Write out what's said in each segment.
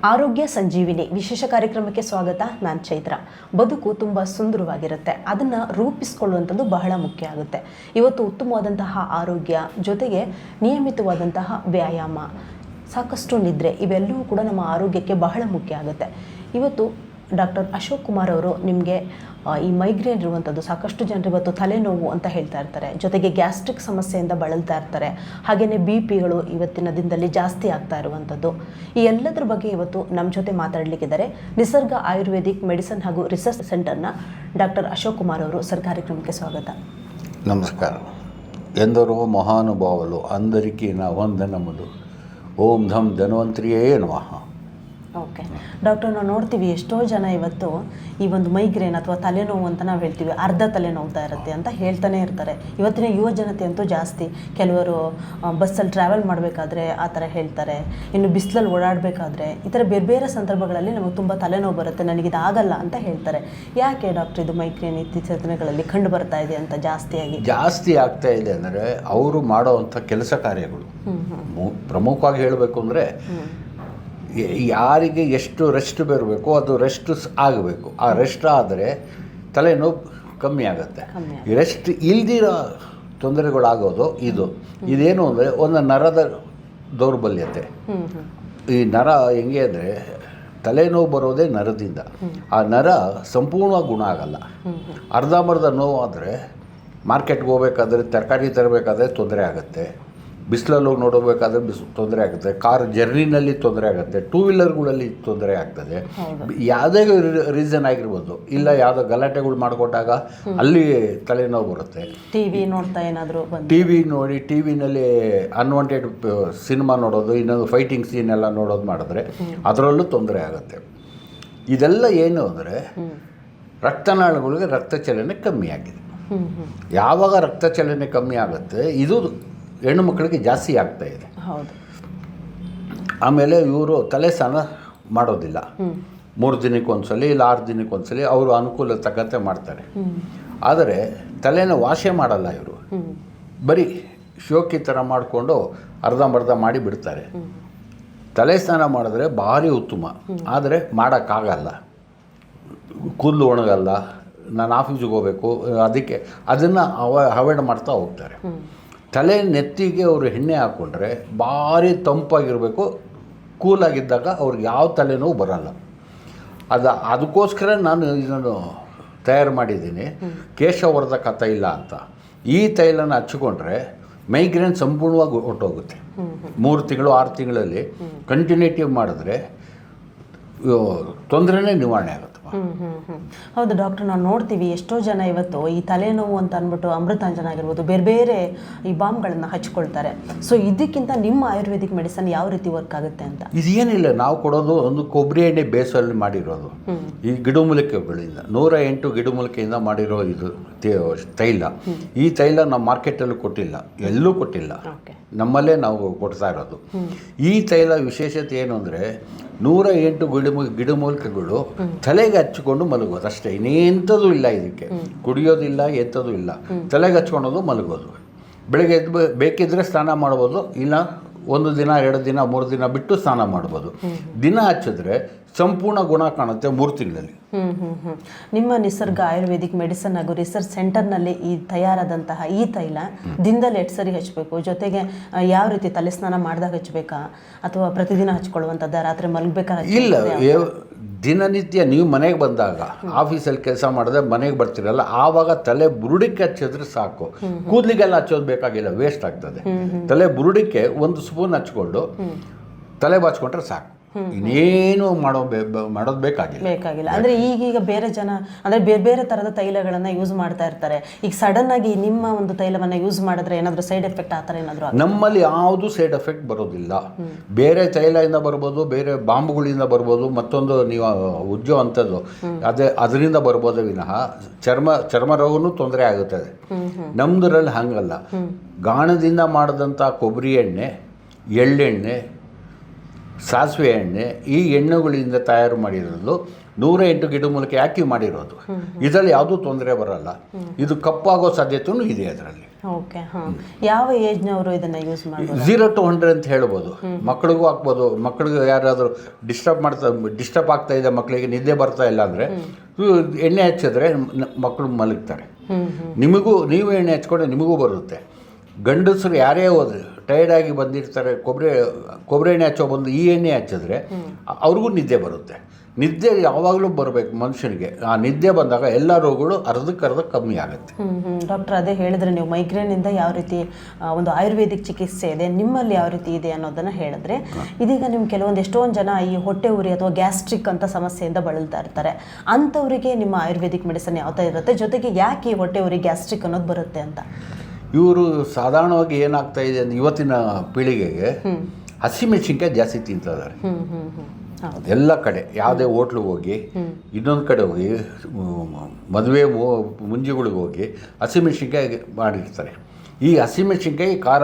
ಆರೋಗ್ಯ ಸಂಜೀವಿನಿ ವಿಶೇಷ ಕಾರ್ಯಕ್ರಮಕ್ಕೆ ಸ್ವಾಗತ. ನಾನು ಚೈತ್ರ. ಬದುಕು ತುಂಬ ಸುಂದರವಾಗಿರುತ್ತೆ, ಅದನ್ನು ರೂಪಿಸಿಕೊಳ್ಳುವಂಥದ್ದು ಬಹಳ ಮುಖ್ಯ ಆಗುತ್ತೆ. ಇವತ್ತು ಉತ್ತಮವಾದಂತಹ ಆರೋಗ್ಯ ಜೊತೆಗೆ ನಿಯಮಿತವಾದಂತಹ ವ್ಯಾಯಾಮ, ಸಾಕಷ್ಟು ನಿದ್ರೆ, ಇವೆಲ್ಲವೂ ಕೂಡ ನಮ್ಮ ಆರೋಗ್ಯಕ್ಕೆ ಬಹಳ ಮುಖ್ಯ ಆಗುತ್ತೆ. ಇವತ್ತು ಡಾಕ್ಟರ್ ಅಶೋಕ್ ಕುಮಾರ್ ಅವರು ನಿಮಗೆ ಈ ಮೈಗ್ರೇನ್ ಇರುವಂಥದ್ದು, ಸಾಕಷ್ಟು ಜನರು ಇವತ್ತು ತಲೆನೋವು ಅಂತ ಹೇಳ್ತಾ ಇರ್ತಾರೆ, ಜೊತೆಗೆ ಗ್ಯಾಸ್ಟ್ರಿಕ್ ಸಮಸ್ಯೆಯಿಂದ ಬಳಲ್ತಾ ಇರ್ತಾರೆ, ಹಾಗೆಯೇ BP-ಗಳು ಇವತ್ತಿನ ದಿನದಲ್ಲಿ ಜಾಸ್ತಿ ಆಗ್ತಾ ಇರುವಂಥದ್ದು, ಈ ಎಲ್ಲದರ ಬಗ್ಗೆ ಇವತ್ತು ನಮ್ಮ ಜೊತೆ ಮಾತಾಡಲಿಕ್ಕಿದ್ದಾರೆ ನಿಸರ್ಗ ಆಯುರ್ವೇದಿಕ್ ಮೆಡಿಸಿನ್ ಹಾಗೂ ರಿಸರ್ಚ್ ಸೆಂಟರ್ನ ಡಾಕ್ಟರ್ ಅಶೋಕ್ ಕುಮಾರ್ ಅವರು. ಸರ್, ಕಾರ್ಯಕ್ರಮಕ್ಕೆ ಸ್ವಾಗತ. ನಮಸ್ಕಾರ. ಎಂದರೋ ಮಹಾನುಭಾವಲು అందరికీ నా వందనములు. ಓಂ ಧಂ ಧನ್ವಂತರಿಯೇ ನಮಃ. ಓಕೆ ಡಾಕ್ಟರ್, ನಾವು ನೋಡ್ತೀವಿ ಎಷ್ಟೋ ಜನ ಇವತ್ತು ಈ ಒಂದು ಮೈಗ್ರೇನ್ ಅಥವಾ ತಲೆನೋವು ಅಂತ ನಾವು ಹೇಳ್ತೀವಿ, ಅರ್ಧ ತಲೆನೋವ್ತಾ ಇರುತ್ತೆ ಅಂತ ಹೇಳ್ತಾನೆ ಇರ್ತಾರೆ. ಇವತ್ತಿನ ಯುವ ಜನತೆ ಅಂತೂ ಜಾಸ್ತಿ, ಕೆಲವರು ಬಸ್ಸಲ್ಲಿ ಟ್ರಾವೆಲ್ ಮಾಡಬೇಕಾದ್ರೆ ಆ ಥರ ಹೇಳ್ತಾರೆ, ಇನ್ನು ಬಿಸಿಲಲ್ಲಿ ಓಡಾಡಬೇಕಾದ್ರೆ ಈ ಥರ ಬೇರೆ ಬೇರೆ ಸಂದರ್ಭಗಳಲ್ಲಿ ನಮಗೆ ತುಂಬ ತಲೆನೋವು ಬರುತ್ತೆ, ನನಗಿದಾಗಲ್ಲ ಅಂತ ಹೇಳ್ತಾರೆ. ಯಾಕೆ ಡಾಕ್ಟರ್ ಇದು ಮೈಗ್ರೇನ್ ಇತ್ತೀಚಿನ ದಿನಗಳಲ್ಲಿ ಕಂಡು ಬರ್ತಾ ಇದೆ ಅಂತ ಜಾಸ್ತಿ ಆಗ್ತಾ ಇದೆ ಅಂದರೆ ಅವರು ಮಾಡೋವಂಥ ಕೆಲಸ ಕಾರ್ಯಗಳು. ಪ್ರಮುಖವಾಗಿ ಹೇಳಬೇಕು ಅಂದರೆ ಯಾರಿಗೆ ಎಷ್ಟು ರೆಸ್ಟ್ ಬರಬೇಕು ಅದು ರೆಸ್ಟ್ ಆಗಬೇಕು. ಆ ರೆಸ್ಟ್ ಆದರೆ ತಲೆನೋವು ಕಮ್ಮಿ ಆಗುತ್ತೆ. ರೆಸ್ಟ್ ಇಲ್ದಿರೋ ತೊಂದರೆಗಳಾಗೋದು ಇದೇನು ಅಂದರೆ ಒಂದು ನರದ ದೌರ್ಬಲ್ಯತೆ. ಈ ನರ ಹೆಂಗೆ ಅಂದರೆ ತಲೆನೋವು ಬರೋದೇ ನರದಿಂದ. ಆ ನರ ಸಂಪೂರ್ಣವಾಗಿ ಗುಣ ಆಗಲ್ಲ. ಅರ್ಧಂಬರ್ಧ ನೋವು ಆದರೆ ಮಾರ್ಕೆಟ್ಗೆ ಹೋಗ್ಬೇಕಾದ್ರೆ, ತರಕಾರಿ ತರಬೇಕಾದ್ರೆ ತೊಂದರೆ ಆಗುತ್ತೆ, ಬಿಸಿಲಲ್ಲಿ ಹೋಗಿ ನೋಡಬೇಕಾದ್ರೆ ತೊಂದರೆ ಆಗುತ್ತೆ, ಕಾರ್ ಜರ್ನಿನಲ್ಲಿ ತೊಂದರೆ ಆಗುತ್ತೆ, ಟೂ ವೀಲರ್ಗಳಲ್ಲಿ ತೊಂದರೆ ಆಗ್ತದೆ. ಯಾವುದೇ ರೀಸನ್ ಆಗಿರ್ಬೋದು, ಇಲ್ಲ ಯಾವುದೋ ಗಲಾಟೆಗಳು ಮಾಡಿಕೊಟ್ಟಾಗ ಅಲ್ಲಿ ತಲೆನೋವು ಬರುತ್ತೆ. ಟಿವಿ ನೋಡಿ, ಟಿವಿನಲ್ಲಿ ಅನ್ವಾಂಟೆಡ್ ಸಿನಿಮಾ ನೋಡೋದು, ಇನ್ನೊಂದು ಫೈಟಿಂಗ್ ಸೀನ್ ಎಲ್ಲ ನೋಡೋದು ಮಾಡಿದ್ರೆ ಅದರಲ್ಲೂ ತೊಂದರೆ ಆಗುತ್ತೆ. ಇದೆಲ್ಲ ಏನು ಅಂದರೆ ರಕ್ತನಾಳಗಳಿಗೆ ರಕ್ತ ಚಲನೆ ಕಮ್ಮಿ ಆಗಿದೆ. ಯಾವಾಗ ರಕ್ತ ಚಲನೆ ಕಮ್ಮಿ ಆಗುತ್ತೆ, ಇದು ಹೆಣ್ಣು ಮಕ್ಕಳಿಗೆ ಜಾಸ್ತಿ ಆಗ್ತಾ ಇದೆ. ಆಮೇಲೆ ಇವರು ತಲೆ ಸ್ನಾನ ಮಾಡೋದಿಲ್ಲ. 3 ದಿನಕ್ಕೊಂದ್ಸಲಿ ಇಲ್ಲ 6 ದಿನಕ್ಕೊಂದ್ಸಲಿ ಅವರು ಅನುಕೂಲ ತಕ್ಕಂತೆ ಮಾಡ್ತಾರೆ. ಆದರೆ ತಲೆನ ವಾಶೆ ಮಾಡಲ್ಲ ಇವರು, ಬರೀ ಶೋಕಿ ಥರ ಮಾಡಿಕೊಂಡು ಅರ್ಧಂಬರ್ಧ ಮಾಡಿ ಬಿಡ್ತಾರೆ. ತಲೆ ಸ್ನಾನ ಮಾಡಿದ್ರೆ ಭಾರಿ ಉತ್ತಮ, ಆದರೆ ಮಾಡೋಕ್ಕಾಗಲ್ಲ, ಕೂದಲು ಒಣಗಲ್ಲ, ನಾನು ಆಫೀಸಿಗೆ ಹೋಗಬೇಕು, ಅದಕ್ಕೆ ಅದನ್ನು ಅವಾಯ್ಡ್ ಮಾಡ್ತಾ ಹೋಗ್ತಾರೆ. ತಲೆ ನೆತ್ತಿಗೆ ಅವರು ಎಣ್ಣೆ ಹಾಕ್ಕೊಂಡ್ರೆ ಭಾರಿ ತಂಪಾಗಿರಬೇಕು, ಕೂಲಾಗಿದ್ದಾಗ ಅವ್ರಿಗೆ ಯಾವ ತಲೆನೋವು ಬರಲ್ಲ. ಅದಕ್ಕೋಸ್ಕರ ನಾನು ಇದನ್ನು ತಯಾರು ಮಾಡಿದ್ದೀನಿ, ಕೇಶವರ್ಧಕ ತೈಲ ಅಂತ. ಈ ತೈಲನ ಹಚ್ಚಿಕೊಂಡ್ರೆ ಮೈಗ್ರೇನ್ ಸಂಪೂರ್ಣವಾಗಿ ಹೊರಟೋಗುತ್ತೆ. 3 ತಿಂಗಳು 6 ತಿಂಗಳಲ್ಲಿ ಕಂಟಿನ್ಯೂಟಿವ್ ಮಾಡಿದ್ರೆ ತೊಂದರೆನೇ ನಿವಾರಣೆ ಆಗುತ್ತೆ. ಹೌದು ಡಾಕ್ಟರ್, ನಾವು ನೋಡ್ತೀವಿ ಎಷ್ಟೋ ಜನ ಇವತ್ತು ಈ ತಲೆನೋವು ಅಂತ ಅಂದ್ಬಿಟ್ಟು ಅಮೃತಾಂಜನ ಆಗಿರ್ಬೋದು, ಬೇರೆ ಬೇರೆ ಈ ಬಾಂಬ್ಗಳನ್ನು ಹಚ್ಕೊಳ್ತಾರೆ. ಸೊ ಇದಕ್ಕಿಂತ ನಿಮ್ಮ ಆಯುರ್ವೇದಿಕ್ ಮೆಡಿಸನ್ ಯಾವ ರೀತಿ ವರ್ಕ್ ಆಗುತ್ತೆ ಅಂತ? ಇದೇನಿಲ್ಲ, ನಾವು ಕೊಡೋದು ಒಂದು ಕೊಬ್ಬರಿ ಎಣ್ಣೆ ಬೇಸಲ್ಲಿ ಮಾಡಿರೋದು, ಈ ಗಿಡಮೂಲಿಕೆಗಳಿಂದ 108 ಗಿಡಮೂಲಿಕೆಯಿಂದ ಮಾಡಿರೋ ಇದು ತೈಲ. ಈ ತೈಲ ನಾವು ಮಾರ್ಕೆಟಲ್ಲೂ ಕೊಟ್ಟಿಲ್ಲ, ಎಲ್ಲೂ ಕೊಟ್ಟಿಲ್ಲ, ನಮ್ಮಲ್ಲೇ ನಾವು ಕೊಡ್ತಾ ಇರೋದು. ಈ ತೈಲ ವಿಶೇಷತೆ ಏನು ಅಂದರೆ 108 ಗಿಡಮೂಲಿಕೆಗಳು ತಲೆಗೆ ಹಚ್ಚಿಕೊಂಡು ಮಲಗೋದು ಅಷ್ಟೇ, ಇನ್ನೆಂಥದ್ದು ಇಲ್ಲ ಇದಕ್ಕೆ. ಕುಡಿಯೋದಿಲ್ಲ, ಎತ್ತೋದು ಇಲ್ಲ, ತಲೆಗೆ ಹಚ್ಕೊಳೋದು, ಮಲಗೋದು. ಬೆಳಗ್ಗೆ ಎದ್ದು ಬೇಕಿದ್ದರೆ ಸ್ನಾನ ಮಾಡ್ಬೋದು, ಇಲ್ಲ 1 ದಿನ 2 ದಿನ 3 ದಿನ ಬಿಟ್ಟು ಸ್ನಾನ ಮಾಡ್ಬೋದು. ದಿನ ಹಚ್ಚಿದ್ರೆ ಸಂಪೂರ್ಣ ಗುಣ ಕಾಣುತ್ತೆ 3 ತಿಂಗಳಲ್ಲಿ. ನಿಮ್ಮ ನಿಸರ್ಗ ಆಯುರ್ವೇದಿಕ್ ಮೆಡಿಸಿನ್ ಹಾಗೂ ರಿಸರ್ಚ್ ಸೆಂಟರ್ನಲ್ಲಿ ಈ ತಯಾರಾದಂತಹ ಈ ತೈಲ ದಿನದಲ್ಲಿ 8 ಸರಿ ಹಚ್ಚಬೇಕು, ಜೊತೆಗೆ ಯಾವ ರೀತಿ ತಲೆ ಸ್ನಾನ ಮಾಡಿದಾಗ ಹಚ್ಚಬೇಕಾ ಅಥವಾ ಪ್ರತಿದಿನ ಹಚ್ಕೊಳ್ಳುವಂಥದ್ದು, ರಾತ್ರಿ ಮಲಗಬೇಕಾದ್ರೆ? ಇಲ್ಲ, ದಿನನಿತ್ಯ ನೀವು ಮನೆಗೆ ಬಂದಾಗ, ಆಫೀಸಲ್ಲಿ ಕೆಲಸ ಮಾಡಿದ್ರೆ ಮನೆಗೆ ಬರ್ತಿರಲ್ಲ, ಆವಾಗ ತಲೆ ಬುರುಡಿಕ್ಕೆ ಹಚ್ಚಿದ್ರೆ ಸಾಕು. ಕೂದಲಿಗೆಲ್ಲ ಹಚ್ಚೋದು ಬೇಕಾಗಿಲ್ಲ, ವೇಸ್ಟ್ ಆಗ್ತದೆ. ತಲೆ ಬುರುಡಿಕ್ಕೆ 1 ಸ್ಪೂನ್ ಹಚ್ಕೊಂಡು ತಲೆ ಬಾಚ್ಕೊಂಡ್ರೆ ಸಾಕು, ಇನ್ನೇನು ಮಾಡೋದು ಬೇಕಾಗಿಲ್ಲ. ಅಂದರೆ ಈಗೀಗ ಬೇರೆ ಜನ ಅಂದರೆ ಬೇರೆ ಬೇರೆ ಥರದ ತೈಲಗಳನ್ನು ಯೂಸ್ ಮಾಡ್ತಾ ಇರ್ತಾರೆ. ಈಗ ಸಡನ್ ಆಗಿ ನಿಮ್ಮ ಒಂದು ತೈಲವನ್ನು ಯೂಸ್ ಮಾಡಿದ್ರೆ ಏನಾದರೂ ಸೈಡ್ ಎಫೆಕ್ಟ್ ಆ ಥರ ಏನಾದರೂ? ನಮ್ಮಲ್ಲಿ ಯಾವುದು ಸೈಡ್ ಎಫೆಕ್ಟ್ ಬರೋದಿಲ್ಲ. ಬೇರೆ ತೈಲದಿಂದ ಬರ್ಬೋದು, ಬೇರೆ ಬಾಂಬುಗಳಿಂದ ಬರ್ಬೋದು, ಮತ್ತೊಂದು ನೀವು ಉಜ್ಜೋ ಅಂಥದ್ದು ಅದರಿಂದ ಬರ್ಬೋದು ವಿನಃ ಚರ್ಮ ರೋಗನೂ ತೊಂದರೆ ಆಗುತ್ತದೆ. ನಮ್ಮದ್ರಲ್ಲಿ ಹಾಗಲ್ಲ. ಗಾಣದಿಂದ ಮಾಡಿದಂಥ ಕೊಬ್ಬರಿ ಎಣ್ಣೆ, ಎಳ್ಳೆಣ್ಣೆ, ಸಾಸಿವೆ ಎಣ್ಣೆ, ಈ ಎಣ್ಣೆಗಳಿಂದ ತಯಾರು ಮಾಡಿರೋದು 108 ಗಿಡಮೂಲಿಕೆ ಆ್ಯಕ್ಟಿವ್ ಮಾಡಿರೋದು. ಇದರಲ್ಲಿ ಯಾವುದೂ ತೊಂದರೆ ಬರಲ್ಲ. ಇದು ಕಪ್ಪಾಗೋ ಸಾಧ್ಯತೆಯೂ ಇದೆ ಅದರಲ್ಲಿ. ಓಕೆ, ಹಾಂ. ಯಾವ ಏಜ್ನವರು ಇದನ್ನು ಯೂಸ್ ಮಾಡ್ಬೋದು? 0 to 100 ಅಂತ ಹೇಳ್ಬೋದು. ಮಕ್ಕಳಿಗೂ ಹಾಕ್ಬೋದು. ಮಕ್ಕಳಿಗೆ ಯಾರಾದರೂ ಡಿಸ್ಟರ್ಬ್ ಆಗ್ತಾ ಇದೆ, ಮಕ್ಕಳಿಗೆ ನಿದ್ದೆ ಬರ್ತಾ ಇಲ್ಲ ಅಂದರೆ ಎಣ್ಣೆ ಹಚ್ಚಿದ್ರೆ ಮಕ್ಕಳು ಮಲಗ್ತಾರೆ. ನೀವು ಎಣ್ಣೆ ಹಚ್ಕೊಂಡ್ರೆ ನಿಮಗೂ ಬರುತ್ತೆ. ಗಂಡಸರು ಯಾರೇ ಹೋದ್ರೆ ಟೈರ್ಡಾಗಿ ಬಂದಿರ್ತಾರೆ, ಕೊಬ್ಬರಿ ಎಣ್ಣೆ ಹಚ್ಚೋ ಬಂದು ಈ ಎಣ್ಣೆ ಹಚ್ಚಿದ್ರೆ ಅವ್ರಿಗೂ ನಿದ್ದೆ ಬರುತ್ತೆ. ನಿದ್ದೆ ಯಾವಾಗಲೂ ಬರಬೇಕು ಮನುಷ್ಯನಿಗೆ. ಆ ನಿದ್ದೆ ಬಂದಾಗ ಎಲ್ಲ ರೋಗಗಳು ಅರ್ಧಕ್ಕರ್ಧ ಕಮ್ಮಿ ಆಗುತ್ತೆ. ಡಾಕ್ಟರ್, ಅದೇ ಹೇಳಿದ್ರೆ ನೀವು ಮೈಗ್ರೇನಿಂದ ಯಾವ ರೀತಿ ಒಂದು ಆಯುರ್ವೇದಿಕ್ ಚಿಕಿತ್ಸೆ ಇದೆ, ನಿಮ್ಮಲ್ಲಿ ಯಾವ ರೀತಿ ಇದೆ ಅನ್ನೋದನ್ನು ಹೇಳಿದ್ರೆ, ಇದೀಗ ನಿಮ್ಗೆ ಎಷ್ಟೊಂದು ಜನ ಈ ಹೊಟ್ಟೆ ಉರಿ ಅಥವಾ ಗ್ಯಾಸ್ಟ್ರಿಕ್ ಅಂತ ಸಮಸ್ಯೆಯಿಂದ ಬಳಲ್ತಾ ಇರ್ತಾರೆ. ಅಂಥವರಿಗೆ ನಿಮ್ಮ ಆಯುರ್ವೇದಿಕ್ ಮೆಡಿಸಿನ್ ಯಾವ ಥರ ಇರುತ್ತೆ, ಜೊತೆಗೆ ಯಾಕೆ ಈ ಹೊಟ್ಟೆ ಉರಿ ಗ್ಯಾಸ್ಟ್ರಿಕ್ ಅನ್ನೋದು ಬರುತ್ತೆ ಅಂತ? ಇವರು ಸಾಧಾರಣವಾಗಿ ಏನಾಗ್ತಾ ಇದೆ ಅಂದರೆ ಇವತ್ತಿನ ಪೀಳಿಗೆಗೆ ಹಸಿಮೆಣಸಿನ್ಕಾಯಿ ಜಾಸ್ತಿ ತಿಂತಿದ್ದಾರೆ. ಎಲ್ಲ ಕಡೆ ಯಾವುದೇ ಹೋಟ್ಲಿಗೆ ಹೋಗಿ, ಇನ್ನೊಂದು ಕಡೆ ಹೋಗಿ, ಮದುವೆ ಮುಂಜಿಗಳಿಗೆ ಹೋಗಿ ಹಸಿಮೆಣಸಿನ್ಕಾಯಿ ಮಾಡಿರ್ತಾರೆ. ಈ ಹಸಿಮೆಣಸಿನ್ಕಾಯಿ ಖಾರ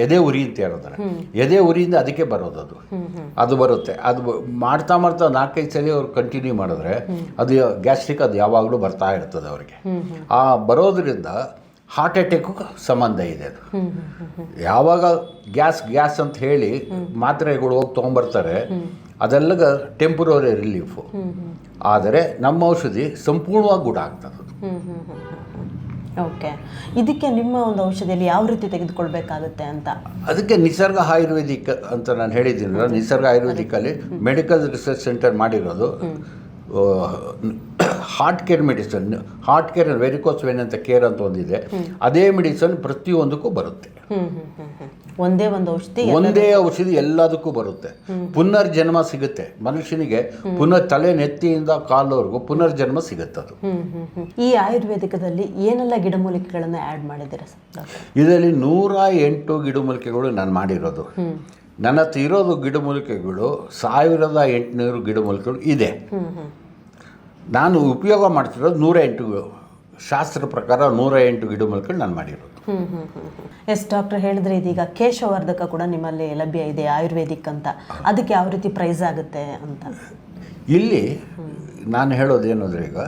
ಎದೆ ಉರಿ ಅಂತ ಹೇಳ್ತಾರೆ. ಎದೆ ಉರಿಯಿಂದ ಅದಕ್ಕೆ ಬರೋದು. ಅದು ಬರುತ್ತೆ. ಅದು ಮಾಡ್ತಾ 4-5 ಸಲ ಅವ್ರು ಕಂಟಿನ್ಯೂ ಮಾಡಿದ್ರೆ ಅದು ಗ್ಯಾಸ್ಟ್ರಿಕ್ ಅದು ಯಾವಾಗಲೂ ಬರ್ತಾ ಇರ್ತದೆ ಅವ್ರಿಗೆ. ಆ ಬರೋದ್ರಿಂದ ಹಾರ್ಟ್ ಅಟ್ಯಾಕು ಸಂಬಂಧ ಇದೆ. ಅದು ಯಾವಾಗ ಗ್ಯಾಸ್ ಅಂತ ಹೇಳಿ ಮಾತ್ರೆಗಳು ಹೋಗಿ ತೊಗೊಂಬರ್ತಾರೆ, ಅದೆಲ್ಲ ಟೆಂಪ್ರರಿ ರಿಲೀಫು. ಆದರೆ ನಮ್ಮ ಔಷಧಿ ಸಂಪೂರ್ಣವಾಗಿ ಗುಣ ಆಗ್ತದೆ. ಓಕೆ, ಇದಕ್ಕೆ ನಿಮ್ಮ ಒಂದು ಔಷಧಿಯಲ್ಲಿ ಯಾವ ರೀತಿ ತೆಗೆದುಕೊಳ್ಬೇಕಾಗುತ್ತೆ ಅಂತ? ಅದಕ್ಕೆ ನಿಸರ್ಗ ಆಯುರ್ವೇದಿಕ್ ಅಂತ ನಾನು ಹೇಳಿದ್ದೀನಲ್ಲ, ನಿಸರ್ಗ ಆಯುರ್ವೇದಿಕಲ್ಲಿ ಮೆಡಿಕಲ್ ರಿಸರ್ಚ್ ಸೆಂಟರ್ ಮಾಡಿರೋದು heart care medicine. Heart care varicose vane ಅಂತ ಕೇರ್ ಅಂತ ಒಂದಿದೆ. ಅದೇ ಮೆಡಿಸನ್ ಪ್ರತಿಯೊಂದಕ್ಕೂ ಬರುತ್ತೆ. ಒಂದೇ ಔಷಧಿ ಎಲ್ಲದಕ್ಕೂ ಬರುತ್ತೆ. ಪುನರ್ಜನ್ಮ ಸಿಗುತ್ತೆ ಮನುಷ್ಯನಿಗೆ. ತಲೆ ನೆತ್ತಿಯಿಂದ ಕಾಲವರೆಗೂ ಪುನರ್ಜನ್ಮ ಸಿಗುತ್ತೆ. ಅದು ಈ ಆಯುರ್ವೇದಿಕದಲ್ಲಿ ಏನೆಲ್ಲ ಗಿಡಮೂಲಿಕೆಗಳನ್ನು ಆ್ಯಡ್ ಮಾಡಿದ್ದೀರಾ ಸರ್? ಇದರಲ್ಲಿ 108 ಗಿಡಮೂಲಿಕೆಗಳು ನಾನು ಮಾಡಿರೋದು. ನನ್ನ ಹತ್ರ ಇರೋದು ಗಿಡಮೂಲಿಕೆಗಳು 1800 ಗಿಡಮೂಲಿಕೆಗಳು ಇದೆ. ನಾನು ಉಪಯೋಗ ಮಾಡ್ತಿರೋದು 108. ಶಾಸ್ತ್ರ ಪ್ರಕಾರ 108 ಗಿಡಮೂಲಿಕೆಗಳು ನಾನು ಮಾಡಿರೋದು. ಎಸ್ ಡಾಕ್ಟರ್, ಹೇಳಿದ್ರೆ ಇದೀಗ ಕೇಶವರ್ಧಕ ಕೂಡ ನಿಮ್ಮಲ್ಲಿ ಲಭ್ಯ ಇದೆ ಆಯುರ್ವೇದಿಕ್ ಅಂತ. ಅದಕ್ಕೆ ಯಾವ ರೀತಿ ಪ್ರೈಸ್ ಆಗುತ್ತೆ ಅಂತ? ಇಲ್ಲಿ ನಾನು ಹೇಳೋದೇನು ಅಂದರೆ, ಈಗ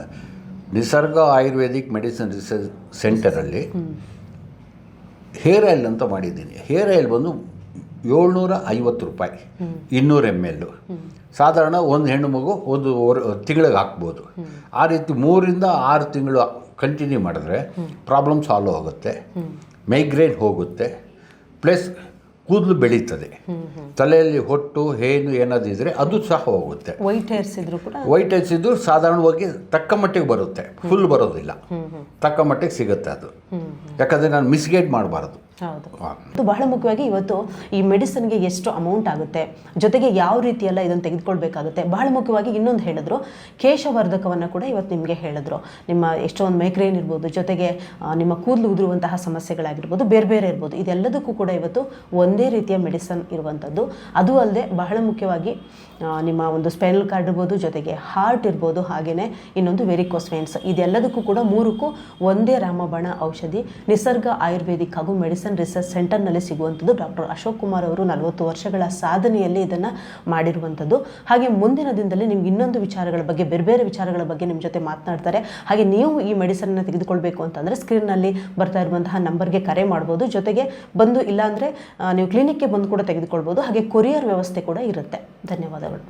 ನಿಸರ್ಗ ಆಯುರ್ವೇದಿಕ್ ಮೆಡಿಸಿನ್ ರಿಸರ್ಚ್ ಸೆಂಟರಲ್ಲಿ ಹೇರ್ ಆಯಿಲ್ ಅಂತ ಮಾಡಿದ್ದೀನಿ. ಹೇರ್ ಆಯಿಲ್ ಬಂದು 750 ರೂಪಾಯಿ 200 ml. ಸಾಧಾರಣ ಒಂದು ಹೆಣ್ಣು ಮಗು ಒಂದು ತಿಂಗಳಿಗೆ ಹಾಕ್ಬೋದು. ಆ ರೀತಿ 3 ರಿಂದ 6 ತಿಂಗಳು ಕಂಟಿನ್ಯೂ ಮಾಡಿದ್ರೆ ಪ್ರಾಬ್ಲಮ್ ಸಾಲ್ವ್ ಆಗುತ್ತೆ. ಮೈಗ್ರೇನ್ ಹೋಗುತ್ತೆ, ಪ್ಲಸ್ ಕೂದಲು ಬೆಳೀತದೆ. ತಲೆಯಲ್ಲಿ ಹೊಟ್ಟು ಹೇನು ಏನಾದಿದ್ರೆ ಅದು ಸಹ ಹೋಗುತ್ತೆ. ವೈಟ್ ಹೇರ್ಸ್ ಇದ್ದರೂ ಸಾಧಾರಣವಾಗಿ ತಕ್ಕ ಮಟ್ಟಿಗೆ ಬರುತ್ತೆ, ಫುಲ್ ಬರೋದಿಲ್ಲ, ತಕ್ಕ ಮಟ್ಟಿಗೆ ಸಿಗುತ್ತೆ ಅದು. ಯಾಕಂದರೆ ನಾನು ಮಿಸ್ಗೈಡ್ ಮಾಡಬಾರ್ದು. ಹೌದು. ಬಹಳ ಮುಖ್ಯವಾಗಿ ಇವತ್ತು ಈ ಮೆಡಿಸಿನ್ಗೆ ಎಷ್ಟು ಅಮೌಂಟ್ ಆಗುತ್ತೆ, ಜೊತೆಗೆ ಯಾವ ರೀತಿಯೆಲ್ಲ ಇದನ್ನು ತೆಗೆದುಕೊಳ್ಬೇಕಾಗುತ್ತೆ. ಬಹಳ ಮುಖ್ಯವಾಗಿ ಇನ್ನೊಂದು ಹೇಳಿದ್ರು, ಕೇಶವರ್ಧಕವನ್ನು ಕೂಡ ಇವತ್ತು ನಿಮಗೆ ಹೇಳಿದ್ರು. ನಿಮ್ಮ ಎಷ್ಟೊಂದು ಮೈಗ್ರೇನ್ ಇರ್ಬೋದು, ಜೊತೆಗೆ ನಿಮ್ಮ ಕೂದಲು ಉದುರುವಂತಹ ಸಮಸ್ಯೆಗಳಾಗಿರ್ಬೋದು, ಬೇರೆ ಬೇರೆ ಇರ್ಬೋದು, ಇದೆಲ್ಲದಕ್ಕೂ ಕೂಡ ಇವತ್ತು ಒಂದೇ ರೀತಿಯ ಮೆಡಿಸನ್ ಇರುವಂಥದ್ದು. ಅದು ಅಲ್ಲದೆ ಬಹಳ ಮುಖ್ಯವಾಗಿ ನಿಮ್ಮ ಒಂದು ಸ್ಪೈನಲ್ ಕಾರ್ಡ್ ಇರ್ಬೋದು, ಜೊತೆಗೆ ಹಾರ್ಟ್ ಇರ್ಬೋದು, ಹಾಗೆಯೇ ಇನ್ನೊಂದು ವೆರಿಕೋಸ್ ವೇನ್ಸ್, ಇದೆಲ್ಲದಕ್ಕೂ ಕೂಡ 3ಕ್ಕೂ ಒಂದೇ ರಾಮಬಾಣ ಔಷಧಿ ನಿಸರ್ಗ ಆಯುರ್ವೇದಿಕ್ ಹಾಗೂ ಮೆಡಿಸಿನ್ ರಿಸರ್ಚ್ ಸೆಂಟರ್ನಲ್ಲಿ ಸಿಗುವಂಥದ್ದು. ಡಾಕ್ಟರ್ ಅಶೋಕ್ ಕುಮಾರ್ ಅವರು 40 ವರ್ಷಗಳ ಸಾಧನೆಯಲ್ಲಿ ಇದನ್ನು ಮಾಡಿರುವಂಥದ್ದು. ಹಾಗೆ ಮುಂದಿನ ದಿನದಲ್ಲಿ ನಿಮ್ಗೆ ಇನ್ನೊಂದು ವಿಚಾರಗಳ ಬಗ್ಗೆ, ಬೇರೆ ಬೇರೆ ವಿಚಾರಗಳ ಬಗ್ಗೆ ನಿಮ್ಮ ಜೊತೆ ಮಾತನಾಡ್ತಾರೆ. ಹಾಗೆ ನೀವು ಈ ಮೆಡಿಸನ್ನ ತೆಗೆದುಕೊಳ್ಬೇಕು ಅಂತಂದರೆ ಸ್ಕ್ರೀನ್ನಲ್ಲಿ ಬರ್ತಾ ಇರುವಂತಹ ನಂಬರ್ಗೆ ಕರೆ ಮಾಡ್ಬೋದು. ಜೊತೆಗೆ ಬಂದು ಇಲ್ಲಾಂದರೆ ನೀವು ಕ್ಲಿನಿಕ್ಗೆ ಬಂದು ಕೂಡ ತೆಗೆದುಕೊಳ್ಬೋದು. ಹಾಗೆ ಕೊರಿಯರ್ ವ್ಯವಸ್ಥೆ ಕೂಡ ಇರುತ್ತೆ. ಧನ್ಯವಾದಗಳು.